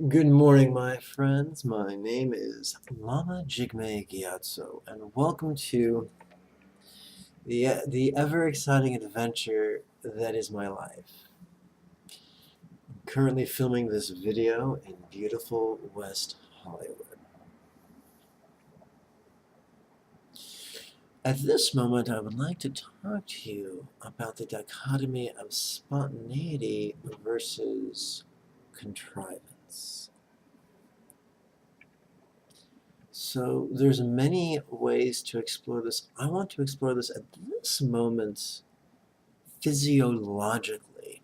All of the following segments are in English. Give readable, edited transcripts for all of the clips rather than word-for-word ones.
Good morning, my friends. My name is Lama Jigme, and welcome to the ever-exciting adventure that is my life. I'm currently filming this video in beautiful West Hollywood. At this moment, I would like to talk to you about the dichotomy of spontaneity versus contrivance. So there's many ways to explore this. I want to explore this at this moment physiologically.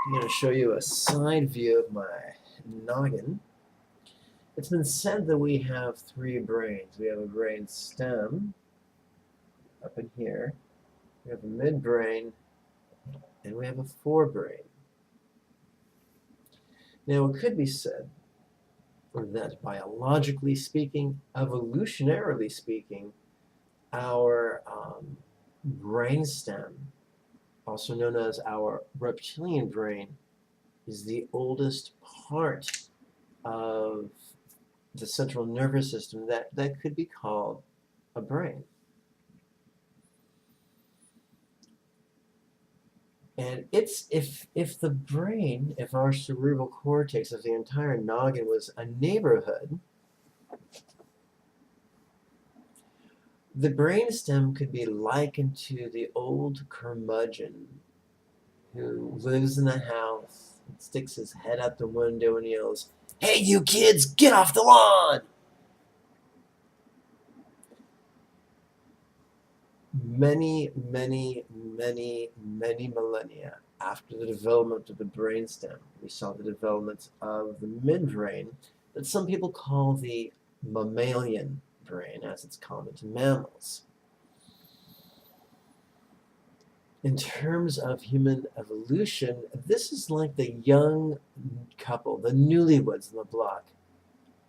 I'm going to show you a side view of my noggin. It's been said that we have three brains. We have a brain stem up in here, we have a midbrain, and we have a forebrain. Now it could be said that biologically speaking, evolutionarily speaking, our brainstem, also known as our reptilian brain, is the oldest part of the central nervous system that could be called a brain. And it's if the brain, if our cerebral cortex, if the entire noggin was a neighborhood, the brainstem could be likened to the old curmudgeon who lives in a house and sticks his head out the window and yells, "Hey, you kids, get off the lawn!" Many millennia after the development of the brainstem, we saw the development of the midbrain that some people call the mammalian brain, as it's common to mammals. In terms of human evolution, this is like the young couple, the newlyweds on the block,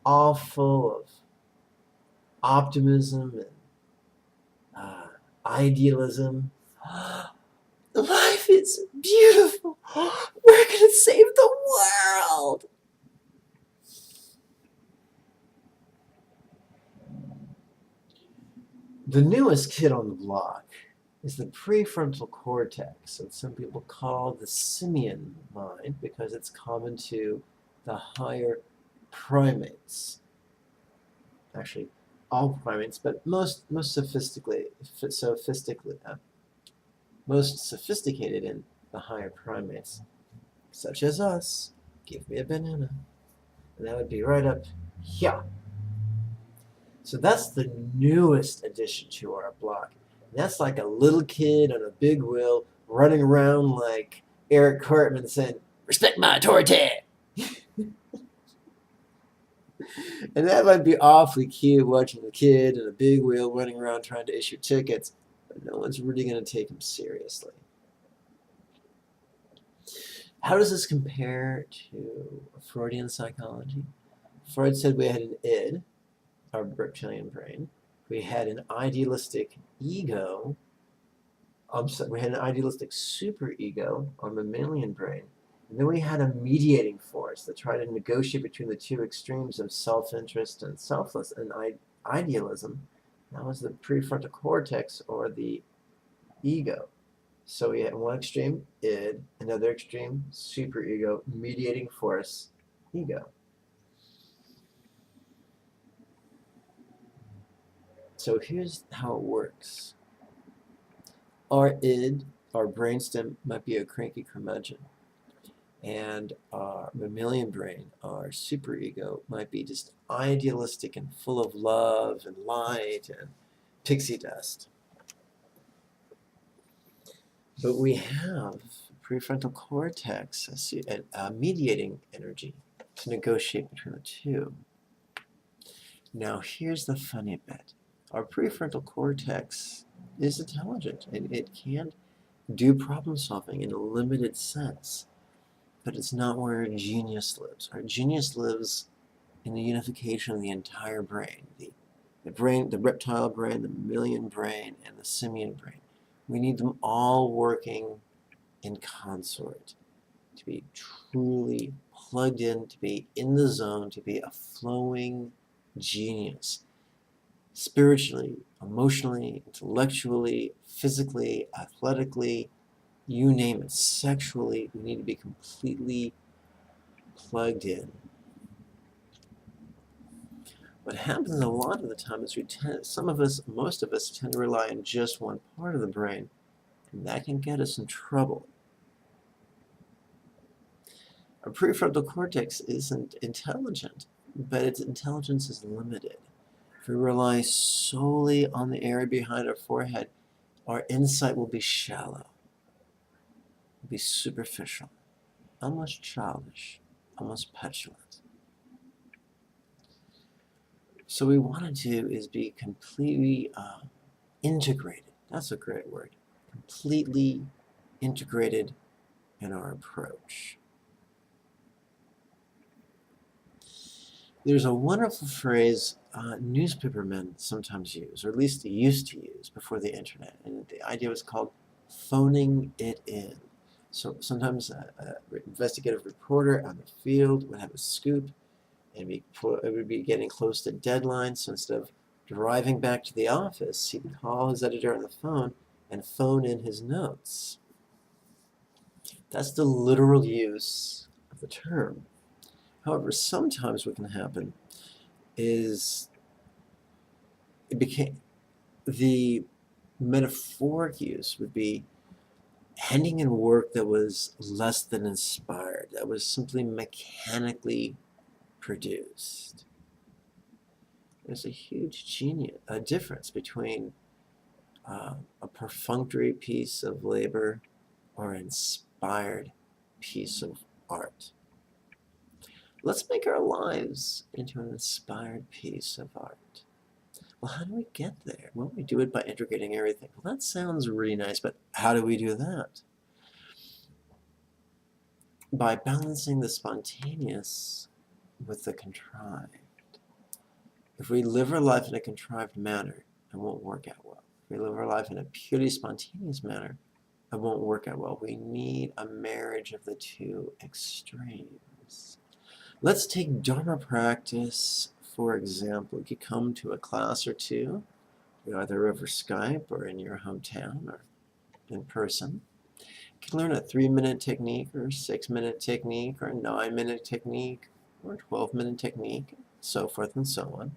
all full of optimism and idealism. Life is beautiful. We're going to save the world. The newest kid on the block is the prefrontal cortex, and some people call the simian mind because it's common to the higher primates. Actually, all primates, but most sophisticated in the higher primates, such as us. Give me a banana, and that would be right up here. So that's the newest addition to our block. And that's like a little kid on a big wheel running around like Eric Cartman saying, "Respect my authority." And that might be awfully cute, watching a kid in a big wheel running around trying to issue tickets, but no one's really going to take him seriously. How does this compare to Freudian psychology? Freud said we had an id, our reptilian brain. We had an idealistic ego. We had an idealistic superego, our mammalian brain. And then we had a mediating force that tried to negotiate between the two extremes of self-interest and selfless and idealism. That was the prefrontal cortex, or the ego. So we had one extreme, id, another extreme, superego, mediating force, ego. So here's how it works. Our id, our brainstem, might be a cranky curmudgeon. And our mammalian brain, our superego, might be just idealistic and full of love and light and pixie dust. But we have prefrontal cortex, a mediating energy to negotiate between the two. Now here's the funny bit. Our prefrontal cortex is intelligent, and it can do problem solving in a limited sense, but it's not where our genius lives. Our genius lives in the unification of the entire brain, the reptile brain, the mammalian brain, and the simian brain. We need them all working in consort to be truly plugged in, to be in the zone, to be a flowing genius. Spiritually, emotionally, intellectually, physically, athletically, you name it, sexually, we need to be completely plugged in. What happens a lot of the time is most of us tend to rely on just one part of the brain, and that can get us in trouble. Our prefrontal cortex isn't intelligent, but its intelligence is limited. If we rely solely on the area behind our forehead, our insight will be shallow, will be superficial, almost childish, almost petulant. So what we want to do is be completely integrated. That's a great word. Completely integrated in our approach. There's a wonderful phrase newspapermen sometimes use, or at least they used to use before the internet, and the idea was called phoning it in. So sometimes an investigative reporter on the field would have a scoop, and it would be getting close to deadline, so instead of driving back to the office, he'd call his editor on the phone and phone in his notes. That's the literal use of the term. However, sometimes what can happen is the metaphoric use would be handing in work that was less than inspired, that was simply mechanically produced. There's a huge difference between a perfunctory piece of labor or an inspired piece of art. Let's make our lives into an inspired piece of art. Well, how do we get there? Well, we do it by integrating everything. Well, that sounds really nice, but how do we do that? By balancing the spontaneous with the contrived. If we live our life in a contrived manner, it won't work out well. If we live our life in a purely spontaneous manner, it won't work out well. We need a marriage of the two extremes. Let's take Dharma practice, for example. You could come to a class or two, either over Skype or in your hometown or in person. You can learn a 3-minute technique or a 6-minute technique or a 9-minute technique or a 12-minute technique, so forth and so on.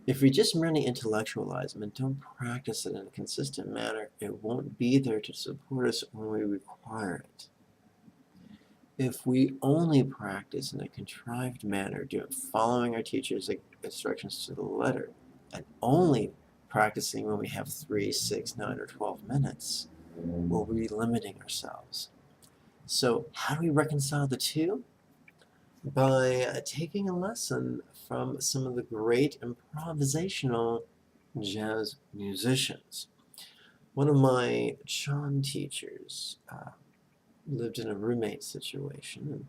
If we just merely intellectualize them and don't practice it in a consistent manner, it won't be there to support us when we require it. If we only practice in a contrived manner, following our teacher's instructions to the letter, and only practicing when we have 3, 6, 9, or 12 minutes, we'll be limiting ourselves. So how do we reconcile the two? By taking a lesson from some of the great improvisational jazz musicians. One of my Chan teachers lived in a roommate situation, and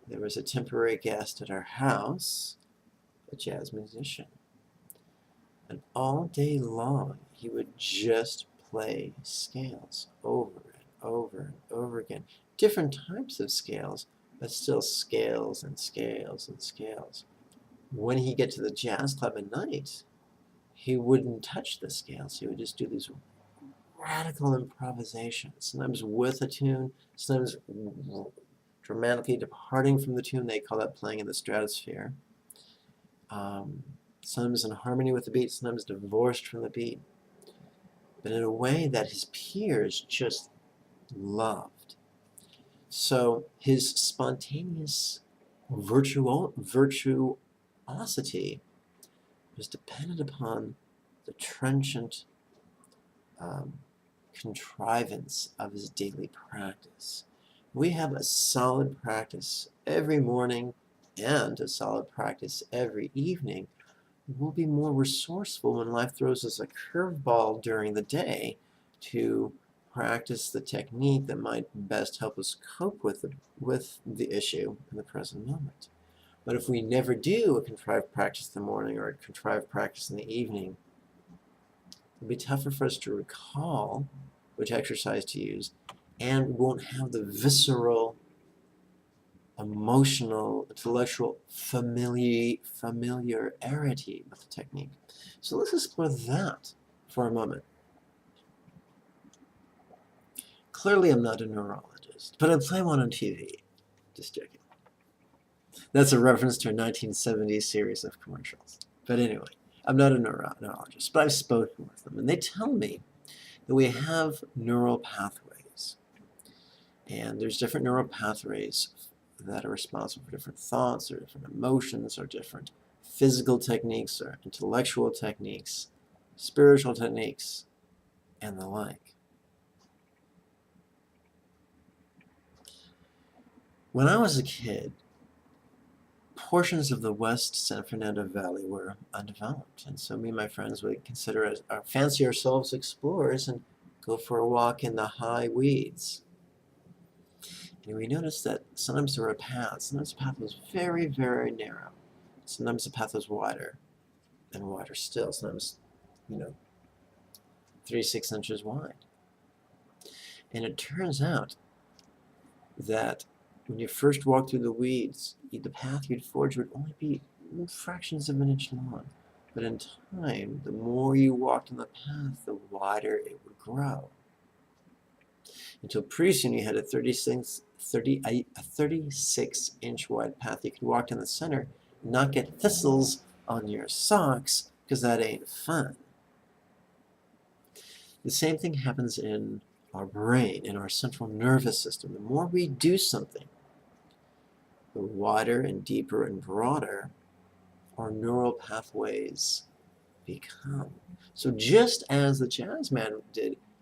there was a temporary guest at our house, a jazz musician. And all day long, he would just play scales over and over and over again. Different types of scales, but still scales and scales and scales. When he'd get to the jazz club at night, he wouldn't touch the scales. He would just do these radical improvisations, sometimes with a tune, sometimes dramatically departing from the tune. They call that playing in the stratosphere. Sometimes in harmony with the beat, sometimes divorced from the beat, but in a way that his peers just loved. So his spontaneous virtuosity was dependent upon the trenchant contrivance of his daily practice. We have a solid practice every morning and a solid practice every evening. We'll be more resourceful when life throws us a curveball during the day to practice the technique that might best help us cope with the issue in the present moment. But if we never do a contrived practice in the morning or a contrived practice in the evening, it'll be tougher for us to recall which exercise to use, and won't have the visceral, emotional, intellectual familiarity with the technique. So let's explore that for a moment. Clearly, I'm not a neurologist, but I play one on TV. Just joking. That's a reference to a 1970s series of commercials. But anyway, I'm not a neurologist, but I've spoken with them, and they tell me that we have neural pathways. And there's different neural pathways that are responsible for different thoughts, or different emotions, or different physical techniques, or intellectual techniques, spiritual techniques, and the like. When I was a kid, portions of the West San Fernando Valley were undeveloped, and so me and my friends would fancy ourselves explorers and go for a walk in the high weeds. And we noticed that sometimes there were paths. Sometimes the path was very, very narrow. Sometimes the path was wider and wider still. Sometimes, 36 inches wide. And it turns out that when you first walk through the weeds, the path you'd forge would only be fractions of an inch long. But in time, the more you walked on the path, the wider it would grow. Until pretty soon you had a 36-inch wide path you could walk down the center and not get thistles on your socks, because that ain't fun. The same thing happens in our brain, in our central nervous system. The more we do something, the wider and deeper and broader our neural pathways become. So just as the jazz man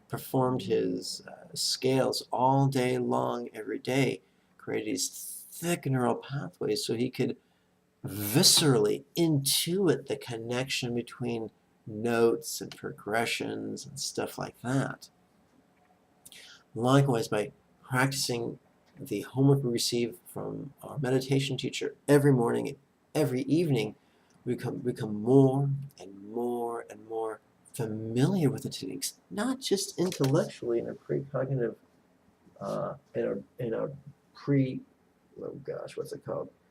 performed his scales all day long, every day, created these thick neural pathways so he could viscerally intuit the connection between notes and progressions and stuff like that. Likewise, by practicing the homework we receive from our meditation teacher every morning and every evening, we become more and more and more familiar with the techniques, not just intellectually in our precognitive, in our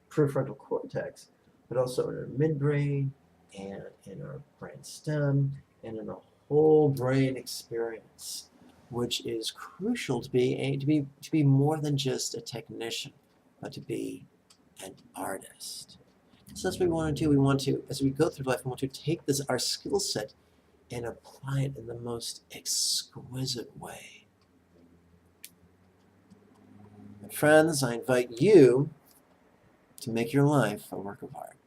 prefrontal cortex, but also in our midbrain and in our brain stem and in the whole brain experience, which is crucial to be more than just a technician, but to be an artist. So that's what we want to do. We want to, as we go through life, we want to take our skill set and apply it in the most exquisite way. And friends, I invite you to make your life a work of art.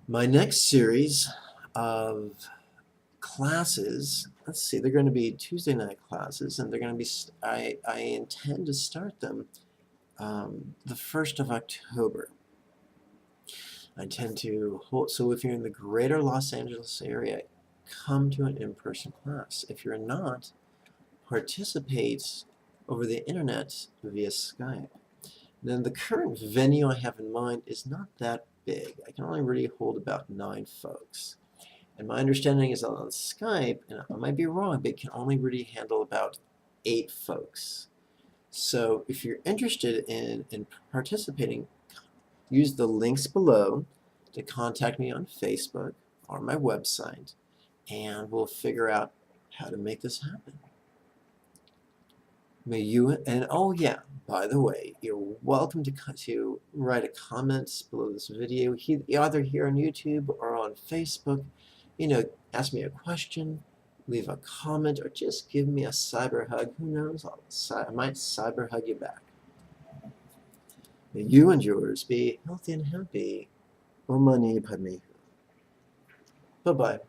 My next series of classes, let's see, they're going to be Tuesday night classes, and they're going to be, I intend to start them the 1st of October. I intend to hold, so if you're in the greater Los Angeles area, come to an in-person class. If you're not, participate over the internet via Skype. Then the current venue I have in mind is not that big. I can only really hold about 9 folks. And my understanding is that on Skype, and I might be wrong, but it can only really handle about 8 folks. So if you're interested in participating, use the links below to contact me on Facebook or my website, and we'll figure out how to make this happen. May you, and oh yeah, by the way, you're welcome to write a comment below this video, either here on YouTube or on Facebook. Ask me a question, leave a comment, or just give me a cyber hug. Who knows? I might cyber hug you back. May you and yours be healthy and happy. Om Mani Padme Hum. Bye-bye.